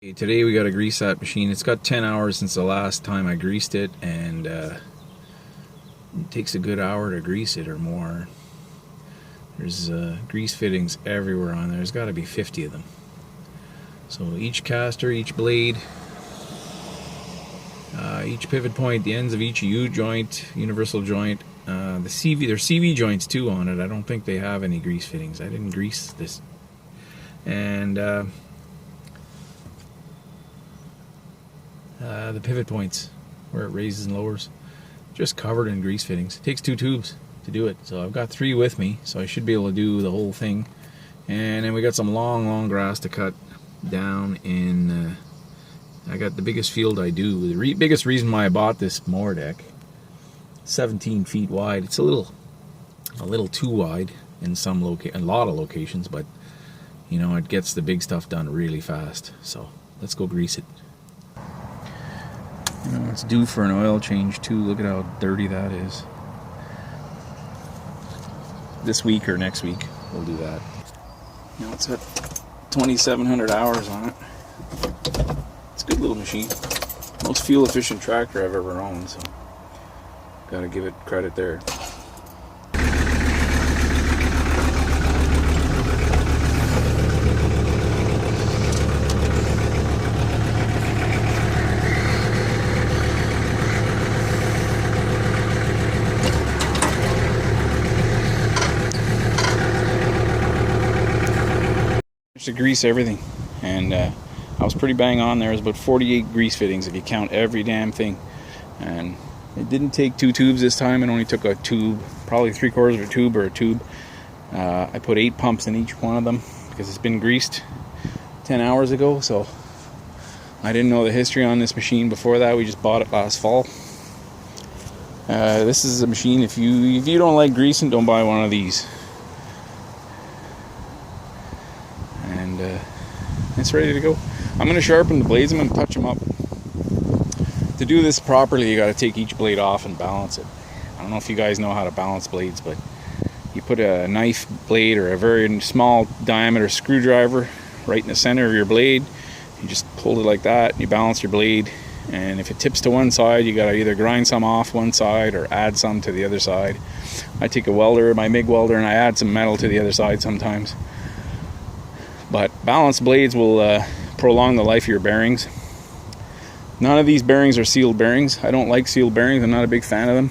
Today we got to grease that machine. It's got 10 hours since the last time I greased it, and it takes a good hour to grease it or more. There's grease fittings everywhere on there. There's got to be 50 of them. So each caster, each blade, each pivot point, the ends of each U-joint, universal joint, the CV, there's CV joints too on it. I don't think they have any grease fittings. I didn't grease this. And the pivot points where it raises and lowers, just covered in grease fittings. It takes 2 tubes to do it, so I've got 3 with me, so I should be able to do the whole thing. And then we got some long grass to cut down in I got the biggest field I do. The biggest reason why I bought this mower deck, 17 feet wide. It's a little too wide in a lot of locations, but you know, it gets the big stuff done really fast. So let's go grease it. You know, it's due for an oil change too. Look at how dirty that is. This week or next week we'll do that. You know, it's got 2,700 hours on it. It's a good little machine. Most fuel efficient tractor I've ever owned, so gotta give it credit there. To grease everything, and I was pretty bang on. There was about 48 grease fittings if you count every damn thing, and it didn't take 2 tubes this time. It only took a tube, probably 3/4 of a tube or a tube. I put 8 pumps in each one of them because it's been greased 10 hours ago, so I didn't know the history on this machine before that. We just bought it last fall. This is a machine, if you don't like greasing, don't buy one of these. It's ready to go. I'm going to sharpen the blades. I'm going to touch them up. To do this properly, you got to take each blade off and balance it. I don't know if you guys know how to balance blades, but you put a knife blade or a very small diameter screwdriver right in the center of your blade. You just hold it like that, and you balance your blade. And if it tips to one side, you got to either grind some off one side or add some to the other side. I take a welder, my MIG welder, and I add some metal to the other side sometimes. But balanced blades will prolong the life of your bearings. None of these bearings are sealed bearings. I don't like sealed bearings. I'm not a big fan of them.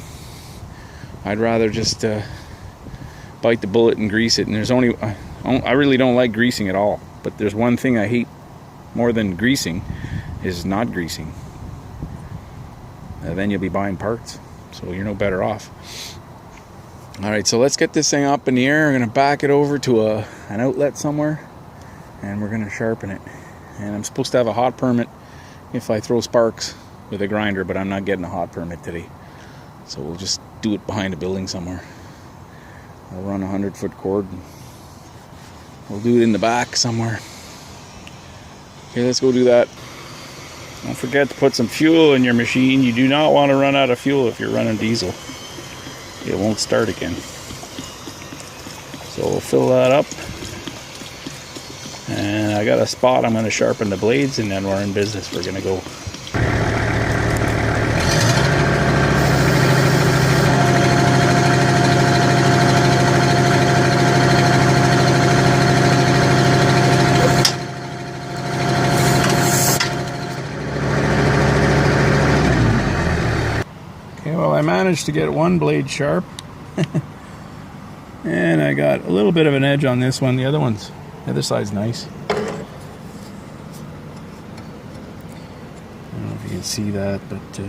I'd rather just bite the bullet and grease it. And I really don't like greasing at all. But there's one thing I hate more than greasing, is not greasing. Then you'll be buying parts, so you're no better off. Alright, so let's get this thing up in the air. I'm going to back it over to an outlet somewhere, and we're going to sharpen it. And I'm supposed to have a hot permit if I throw sparks with a grinder, but I'm not getting a hot permit today. So we'll just do it behind a building somewhere. I'll run a 100-foot cord and we'll do it in the back somewhere. Okay, let's go do that. Don't forget to put some fuel in your machine. You do not want to run out of fuel if you're running diesel. It won't start again. So we'll fill that up. And I got a spot I'm going to sharpen the blades, and then we're in business. We're going to go. Okay, well, I managed to get one blade sharp. And I got a little bit of an edge on this one. The other side's nice. I don't know if you can see that, but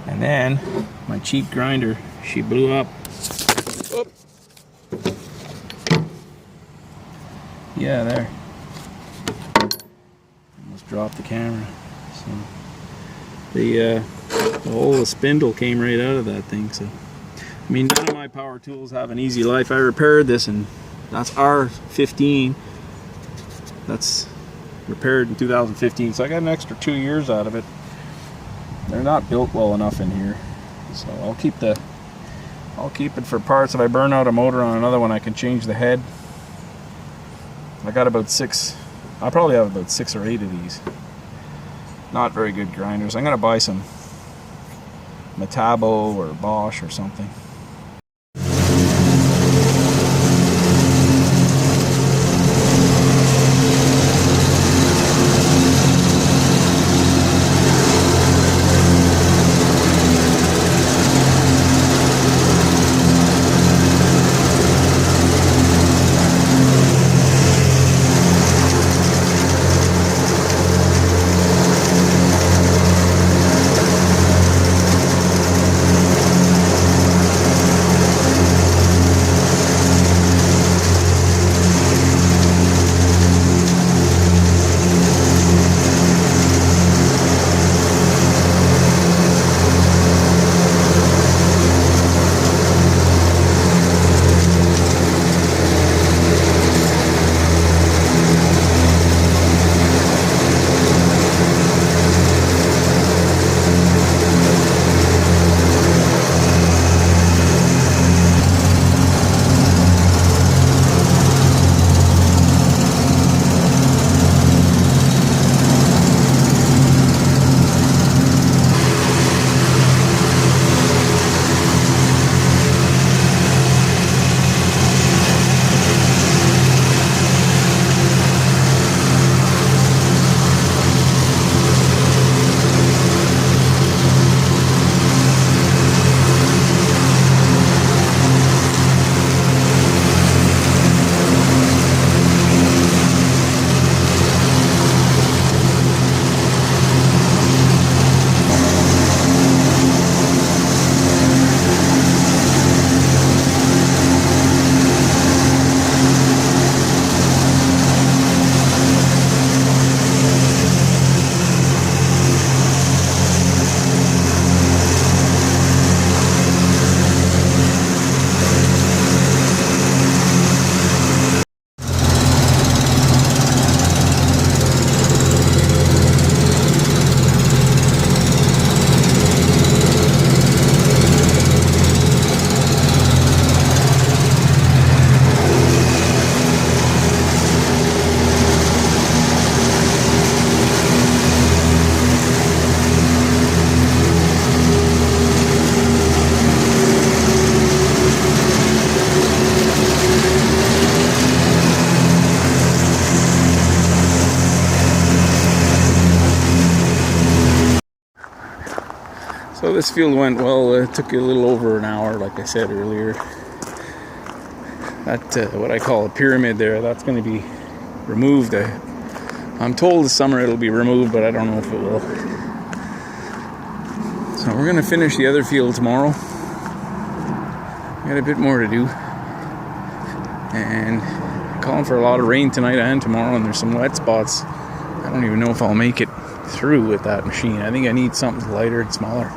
and then my cheap grinder, she blew up. Oop. Yeah, there. Almost dropped the camera. So the whole spindle came right out of that thing. So I mean, none of my power tools have an easy life. I repaired this, and that's R15. That's repaired in 2015, so I got an extra 2 years out of it. They're not built well enough in here, so I'll keep it for parts. If I burn out a motor on another one, I can change the head. I got about 6 I probably have about 6 or 8 of these. Not very good grinders. I'm gonna buy some Metabo or Bosch or something. So this field went well. It took a little over an hour, like I said earlier. That what I call a pyramid there, that's going to be removed. I'm told this summer it'll be removed, but I don't know if it will. So we're going to finish the other field tomorrow. Got a bit more to do. And calling for a lot of rain tonight and tomorrow, and there's some wet spots. I don't even know if I'll make it through with that machine. I think I need something lighter and smaller.